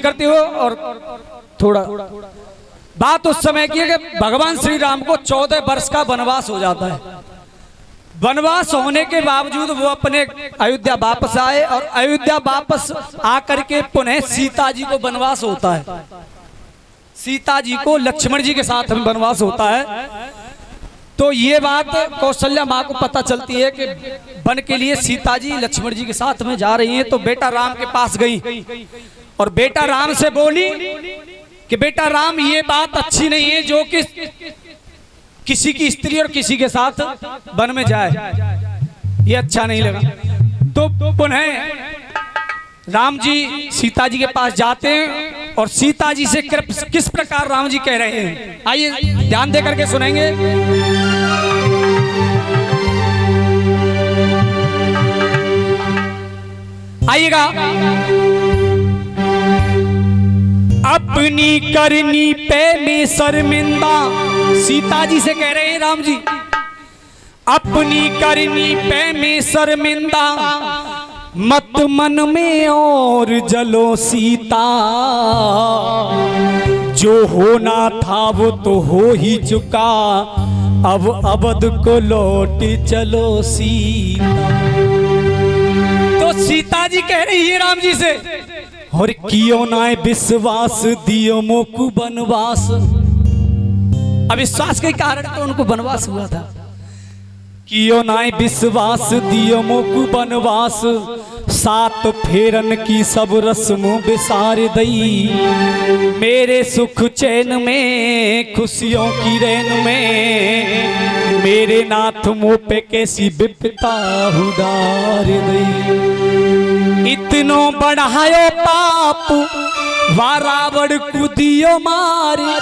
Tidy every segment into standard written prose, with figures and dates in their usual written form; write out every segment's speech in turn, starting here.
करते हो। और थोड़ा बात उस समय की है कि भगवान श्री राम को 14 वर्ष का वनवास हो जाता है। वनवास होने के बावजूद वो अपने अयोध्या वापस आए और अयोध्या वापस आकर के पुनः सीता जी को वनवास होता है। सीता जी को लक्ष्मण जी के साथ में वनवास होता है। तो ये बात कौशल्या माँ को पता चलती है कि वन के लिए सीता जी लक्ष्मण जी के साथ में जा रही हैं। तो बेटा राम के पास गई और बेटा राम से बोली कि बेटा राम, ये बात अच्छी नहीं है जो कि किसी की स्त्री और किसी के साथ वन में जाए, ये अच्छा नहीं लगा। तो पुनः राम जी सीता जी के पास जाते हैं और सीता जी से किस प्रकार राम जी कह रहे हैं, आइए ध्यान दे करके सुनेंगे। आइएगा। अपनी करनी पे में शर्मिंदा, सीता जी से कह रहे हैं राम जी, अपनी करनी पे में शर्मिंदा, मत मन में और जलो सीता, जो होना था वो तो हो ही चुका, अब अवध को लौट चलो सीता। तो सीता जी कह रही है राम जी से, और कियो ना विश्वास दियो मोकु वनवास। अविश्वास के कारण तो उनको वनवास हुआ था। कियो ना विश्वास दियो मोकु वनवास, 7 फेरन की सब रस्म बिसार दई, मेरे सुख चैन में खुशियों की रैन में, मेरे नाथ मुँह पे कैसी विपता उदार दई। इतनो बढ़ायो पाप वा रावण कुदियो मारे,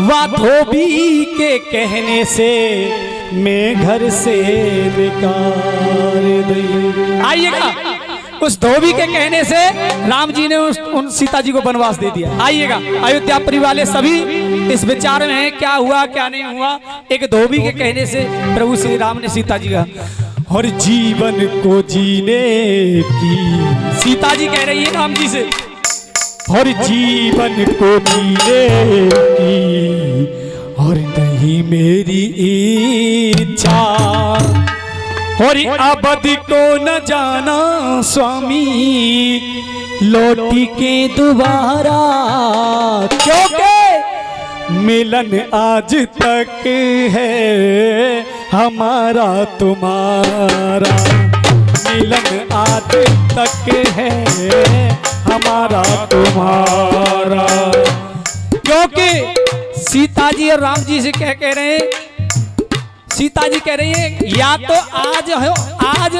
वा धोबी के कहने से मैं घर से निकाल दी। आइएगा, उस धोबी के कहने से राम जी ने उन सीता जी को वनवास दे दिया। आइएगा, अयोध्या परिवार वाले सभी इस विचार में हैं क्या हुआ क्या नहीं हुआ। एक धोबी के कहने से प्रभु श्री राम ने सीता जी का और जीवन को जीने की, सीता जी कह रही है राम जी से, और जीवन को जीने की और नहीं मेरी इच्छा, और अवध को न जाना स्वामी लौटी के दोबारा, क्योंकि मिलन आज तक है हमारा तुम्हारा, मिलन आज तक है हमारा तुम्हारा। क्योंकि सीता जी और राम जी से क्या कह रहे हैं, सीता जी कह रही है या तो आज हो, आज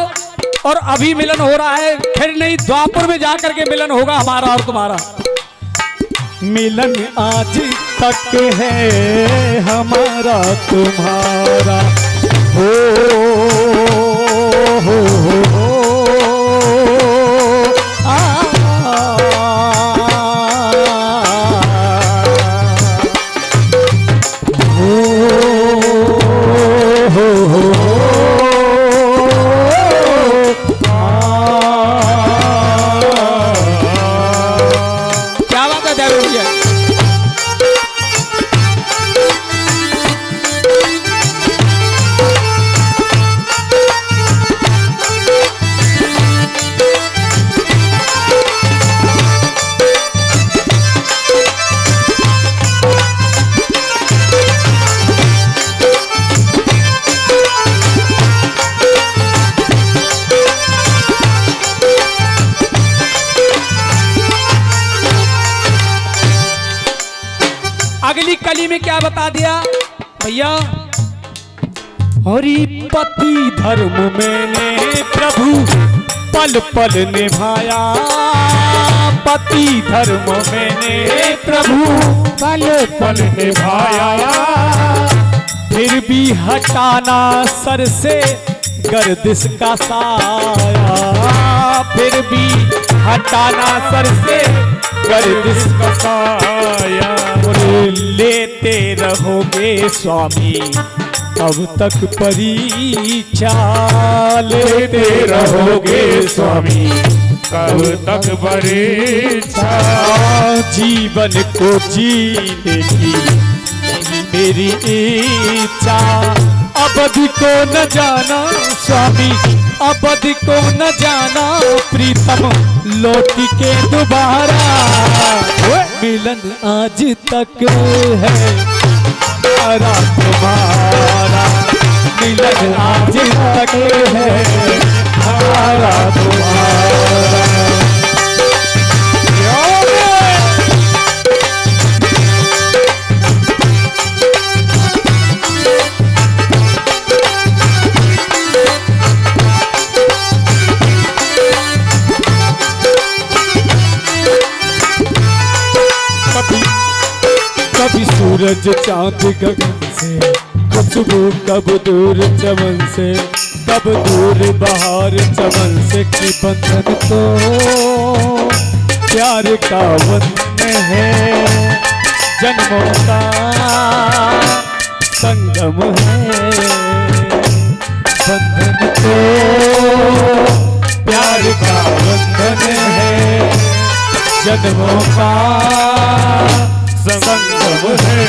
और अभी मिलन हो रहा है, फिर नहीं द्वापर में जाकर के मिलन होगा हमारा और तुम्हारा। मिलन आज तक है हमारा तुम्हारा, हो अगली कली में क्या बता दिया भैया, हरि पति धर्म मैंने प्रभु पल पल निभाया, पति धर्म मैंने प्रभु पल पल निभाया, फिर भी हटाना सर से गर्दिश का साया, फिर भी हटाना सर से गर्दिश का साया, लेते रहोगे स्वामी अब तक परीक्षा, लेते रहोगे स्वामी कब तक परीक्षा। जीवन को जीने की मेरी इच्छा, अवधि को न जाना स्वामी, अवधि को न जाना प्रीतम, लौट के दोबारा मिलन आज तक है हमारा तुम्हारा, मिलन आज तक है हमारा तुम्हारा। कभी सूरज चांद गगन से, खुशबू कब दूर चमन से, कब दूर बहार चमन से, कि बंधन तो प्यार का बंधन है, जन्मों का संगम है, बंधन तो प्यार का बंधन है, जन्मों का संगम है।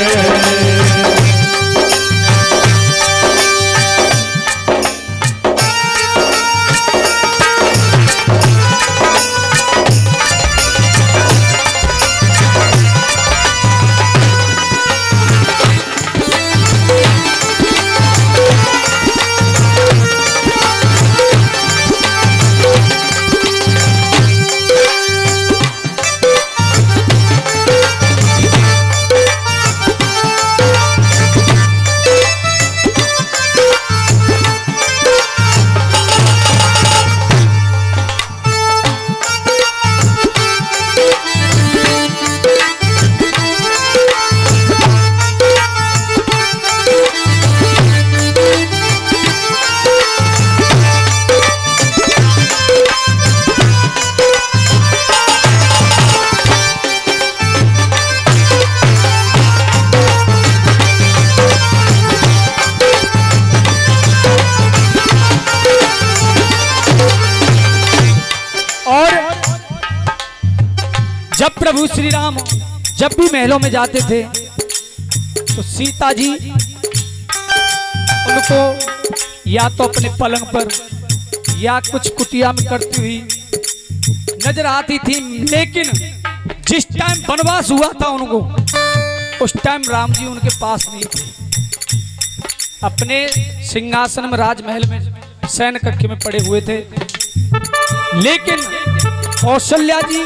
जब प्रभु श्री राम जब भी महलों में जाते थे तो सीता जी उनको या तो अपने पलंग पर या कुछ कुटिया में करती हुई नजर आती थी, लेकिन जिस टाइम वनवास हुआ था उनको, उस टाइम राम जी उनके पास नहीं थे। अपने सिंहासन में राजमहल में शयन कक्ष में पड़े हुए थे। लेकिन कौशल्या जी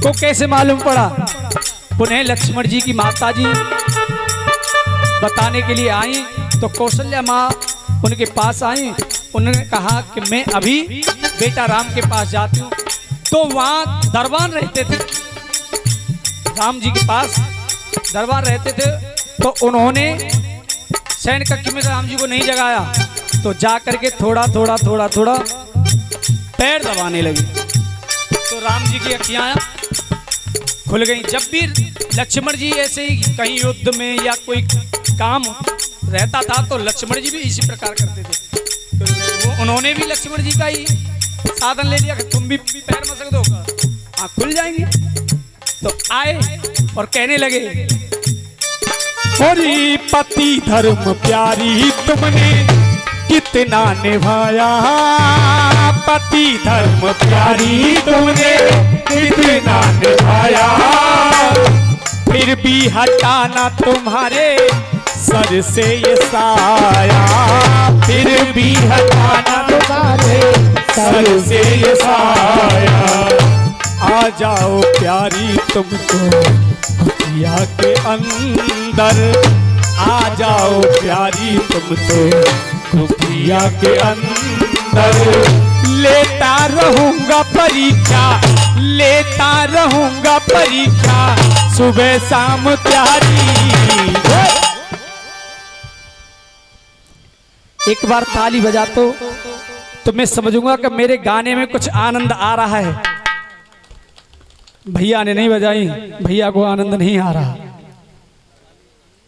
को कैसे मालूम पड़ा? पुनः लक्ष्मण जी की माता जी बताने के लिए आई तो कौशल्या माँ उनके पास आई। उन्होंने कहा कि मैं अभी बेटा राम के पास जाती हूँ। तो वहाँ दरबार रहते थे, राम जी के पास दरबार रहते थे। तो उन्होंने शयन कक्ष में राम जी को नहीं जगाया, तो जा करके थोड़ा थोड़ा थोड़ा थोड़ा पैर दबाने लगे। तो राम जी की अखियाँ खुल गई। जब भी लक्ष्मण जी ऐसे ही कहीं युद्ध में या कोई काम रहता था तो लक्ष्मण जी भी इसी प्रकार करते थे। तो उन्होंने भी लक्ष्मण जी का ही साधन ले लिया कि तुम भी पैर मसक दो, आँख खुल जाएंगी। तो आए और कहने लगे, होरी पति धर्म प्यारी तुमने कितना निभाया, पति धर्म प्यारी तुमने कितना निभाया, फिर भी हटाना तुम्हारे सर से ये साया, फिर भी हटाना तुम्हारे सर से ये साया। आ जाओ प्यारी तुमको कुटिया के अंदर, आ जाओ प्यारी तुम तो कुटिया के अंदर। लेता रहूंगा परीक्षा, लेता रहूंगा परीक्षा, सुबह शाम प्यारी। एक बार ताली बजा तो मैं समझूंगा कि मेरे गाने में कुछ आनंद आ रहा है। भैया ने नहीं बजाई, भैया को आनंद नहीं आ रहा।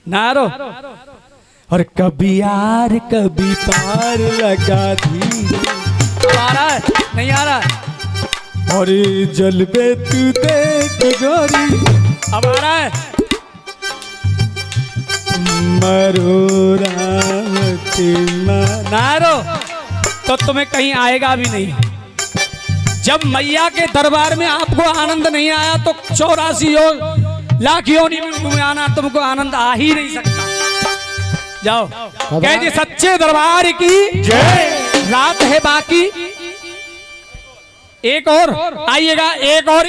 नारो और कभी यार कभी पार लगा दी। आ रहा है नहीं आ रहा? और जलबे तू देख गोरी अब आ रहा है मरो रामती नारो तो तुम्हें कहीं आएगा भी नहीं। जब मैया के दरबार में आपको आनंद नहीं आया तो 84 लाख योनि में आना तुमको आनंद आ ही नहीं सकता। जाओ कह जी सच्चे दरबार की जय। रात है बाकी एक और आइएगा एक और